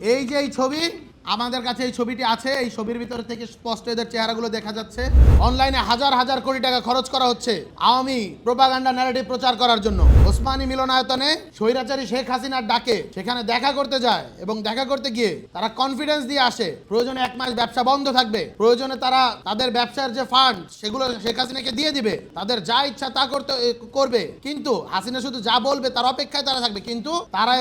এই যে এই ছবি আমাদের কাছে এই ছবিটি আছে, এই ছবির ভিতর থেকে স্পষ্ট এদের চেহারাগুলো দেখা যাচ্ছে। অনলাইনে হাজার হাজার কোটি টাকা খরচ করা হচ্ছে আওয়ামী প্রোপাগান্ডা ন্যারেটিভ প্রচার করার জন্য। ওসমানী মিলনায়তনে স্বৈরাচারী শেখ হাসিনার ডাকে সেখানে দেখা করতে যায় এবং দেখা করতে গিয়ে তারা কনফিডেন্স দিয়ে আসে প্রয়োজনে 1 মাস ব্যবসা বন্ধ থাকবে, প্রয়োজনে তারা তাদের ব্যবসার যে ফান্ড সেগুলো শেখ হাসিনাকে দিয়ে দিবে, তাদের যা ইচ্ছা তা করবে। কিন্তু হাসিনা শুধু যা বলবে তার অপেক্ষায় তারা থাকবে। কিন্তু তারা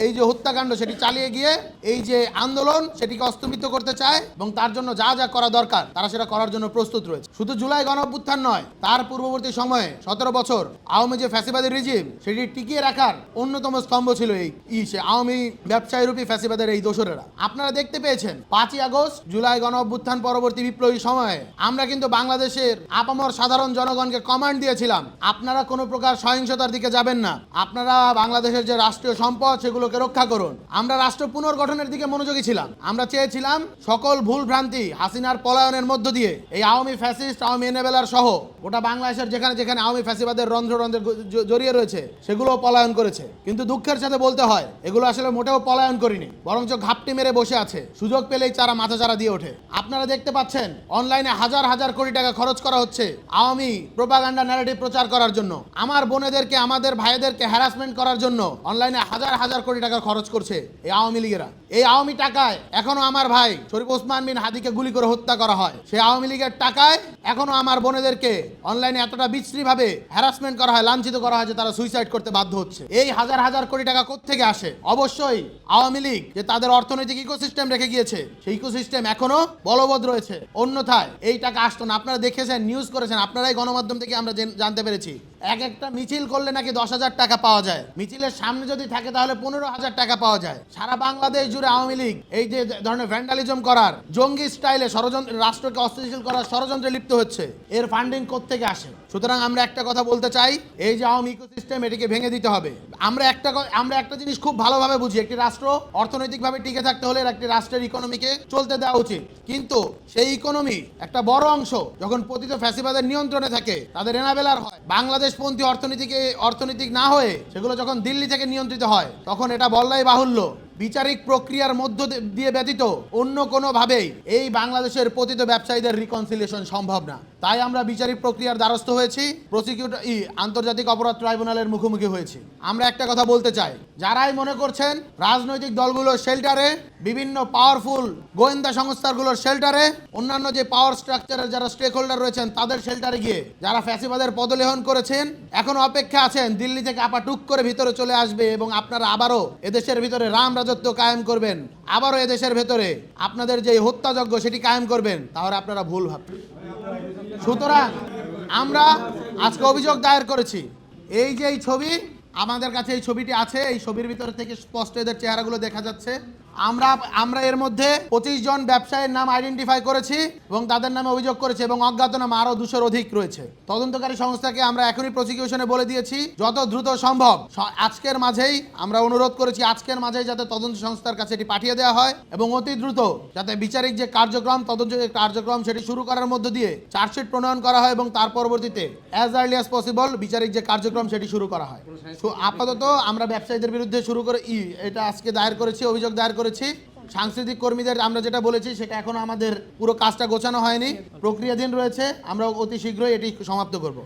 এই যে হত্যাকাণ্ড সেটি চালিয়ে গিয়ে এই যে আন্দোলন সেটিকে স্থগিত করতে চায় এবং তার জন্য যা যা করা দরকার তারা সেটা করার জন্য প্রস্তুত রয়েছে। শুধু জুলাই গণঅভ্যুত্থান নয়, তার পূর্ববর্তী সময়ে 17 বছর আওয়ামী যে ফ্যাসিবাদী রিজিম সেটি টিকিয়ে রাখার অন্যতম স্তম্ভ ছিল এই আওয়ামী ব্যবসায়ী রূপী ফ্যাসিবাদের এই দোসরেরা। আপনারা দেখতে পেয়েছেন 5ই আগস্ট জুলাই গণঅভ্যুত্থান পরবর্তী বিপ্লবী সময়ে আমরা কিন্তু বাংলাদেশের আপামর সাধারণ জনগণকে কমান্ড দিয়েছিলাম, আপনারা কোনো প্রকার সহিংসতার দিকে যাবেন না, আপনারা বাংলাদেশের যে রাষ্ট্রীয় সম্পদ সেগুলোকে রক্ষা করুন। আমরা রাষ্ট্র পুনর্গঠনের দিকে মনোযোগী ছিলাম। আমরা চেয়েছিলাম সকল ভুল ভ্রান্তি হাসিনার পলায়নের মধ্য দিয়ে এই আওয়ামী ফ্যাসিস্ট, আওয়ামী এনেবেলার সহ গোটা বাংলাদেশের যেখানে যেখানে আওয়ামী ফ্যাসিবাদের রন্ধ্র জড়িয়ে রয়েছে সেগুলো পলায়ন করেছে। কিন্তু দুঃখের সাথে বলতে হয় এগুলো আসলে মোটেও পলায়ন করিনি, বরঞ্চ ঘাপটি মেরে বসে আছে, সুযোগ পেলেই তারা মাথাচাড়া দিয়ে ওঠে। আপনারা দেখতে পাচ্ছেন অনলাইনে হাজার হাজার কোটি টাকা খরচ করা হচ্ছে আওয়ামী প্রোপাগান্ডা ন্যারেটিভ প্রচার করার জন্য। আমার বোনেদেরকে, আমাদের ভাইদেরকে হ্যারাসমেন্ট করার জন্য অনলাইনে হাজার হাজার কোটি টাকা খরচ করছে এই আওয়ামী লীগেরা। এই আওয়ামী টাকায় এখনো আমার ভাই শরীফ ওসমান বিন হাদিকে গুলি করে হত্যা করা হয়। সেই আওয়ামী লীগের টাকায় এখনো আমার বোনেদেরকে অনলাইনে এতটা বিশ্রীভাবে হ্যারাসমেন্ট করা হয়, লাঞ্ছিত করা হয় যে তারা সুইসাইড করতে বাধ্য হচ্ছে। এই হাজার হাজার কোটি টাকা কোত্থেকে আসে? অবশ্যই আওয়ামী লীগ যে তাদের অর্থনৈতিক ইকোসিস্টেম রেখে গিয়েছে সেই ইকোসিস্টেম এখনো বলবৎ রয়েছে, অন্যথায় এই টাকা আসতো না। আপনারা দেখেছেন, নিউজ করেছেন, আপনারাই গণমাধ্যম থেকে আমরা জানতে পেরেছি এক একটা মিছিল করলে নাকি 10,000 টাকা পাওয়া যায়, মিছিলের সামনে যদি থাকে তাহলে 15,000 টাকা পাওয়া যায়। সারা বাংলাদেশ জুড়ে আওয়ামী লীগ এই যে ধরনের ভ্যান্ডালিজম করার, জঙ্গি স্টাইলে ষড়যন্ত্র, রাষ্ট্রকে অস্থিতিশীল করার ষড়যন্ত্রে লিপ্ত হচ্ছে। এর ফান্ডিং কোত্থেকে আসে? সুতরাং আমরা একটা কথা বলতে চাই, এই যে আওয়ামী ইকোসিস্টেম এটিকে ভেঙে দিতে হবে। আমরা একটা জিনিস খুব ভালোভাবে বুঝি, একটি রাষ্ট্র অর্থনৈতিকভাবে টিকে থাকতে হলে একটি রাষ্ট্রের ইকোনমিকে চলতে দেওয়া উচিত। কিন্তু সেই ইকোনমি একটা বড় অংশ যখন পতিত ফ্যাসিবাদের নিয়ন্ত্রণে থাকে, তাদের এনাবেলার হয়, বাংলাদেশপন্থী অর্থনীতিক না হয়ে সেগুলো যখন দিল্লি থেকে নিয়ন্ত্রিত হয়, তখন এটা বললেই বাহুল্য বিচারিক প্রক্রিয়ার মধ্য দিয়ে ব্যতীত অন্য কোনোভাবেই এই বাংলাদেশের পতিত ব্যবসায়ীদের রিকনসিলিয়েশন সম্ভব না। তাই আমরা বিচারিক প্রক্রিয়ার দ্বারস্থ হয়েছি, আন্তর্জাতিক অপরাধ ট্রাইব্যুনালের মুখোমুখি হয়েছি। আমরা একটা কথা বলতে চাই, যারাই মনে করছেন রাজনৈতিক দলগুলোর শেল্টারে, বিভিন্ন পাওয়ারফুল গোয়েন্দা সংস্থাগুলোর শেল্টারে, অন্যান্য যে পাওয়ার স্ট্রাকচারের যারা স্টেক হোল্ডার রয়েছেন তাদের শেল্টারে গিয়ে যারা ফ্যাসিবাদের পদলেহন করেছেন, এখন অপেক্ষা আছেন দিল্লি থেকে আপাটুক করে ভিতরে চলে আসবে এবং আপনারা আবারও এদেশের ভিতরে রাজত্ব কায়েম করবেন, আবারও এদেশের ভেতরে আপনাদের যে হত্যাযজ্ঞ সেটি কায়েম করবেন, তাহলে আপনারা ভুল ভাববেন। সুতরাং আমরা আজকে অভিযোগ দায়ের করেছি। এই যে এই ছবি আমাদের কাছে এই ছবিটি আছে, এই ছবির ভিতর থেকে স্পষ্ট এদের চেহারাগুলো দেখা যাচ্ছে। আমরা এর মধ্যে 25 জন ব্যবসায়ীর নাম আইডেন্টিফাই করেছি এবং তাদের নামে অভিযোগ করেছি এবং অজ্ঞাতনামা আরো 200-র অধিক রয়েছে। তদন্তকারী সংস্থাকে আমরা এখনই প্রসিকিউশনে বলে দিয়েছি যত দ্রুত সম্ভব আজকের মাঝেই আমরা অনুরোধ করেছি, আজকের মাঝেই যাতে তদন্ত সংস্থার কাছে এটি পাঠিয়ে দেওয়া হয় এবং অতি দ্রুত যাতে বিচারিক যে কার্যক্রম, তদন্ত কার্যক্রম সেটি শুরু করার মধ্য দিয়ে চার্জশিট প্রণয়ন করা হয় এবং তার পরবর্তীতে অ্যাজ আর্লি অ্যাজ পসিবল বিচারিক যে কার্যক্রম সেটি শুরু করা হয়। আপাতত আমরা ব্যবসায়ীদের বিরুদ্ধে এটা আজকে দায়ের করেছি, অভিযোগ দায়ের করেছি। সাংস্কৃতিক কর্মীদের আমরা যেটা বলেছি সেটা এখনো আমাদের পুরো কাজটা গোছানো হয়নি, প্রক্রিয়াধীন রয়েছে। আমরা অতি শীঘ্রই এটি সমাপ্ত করব।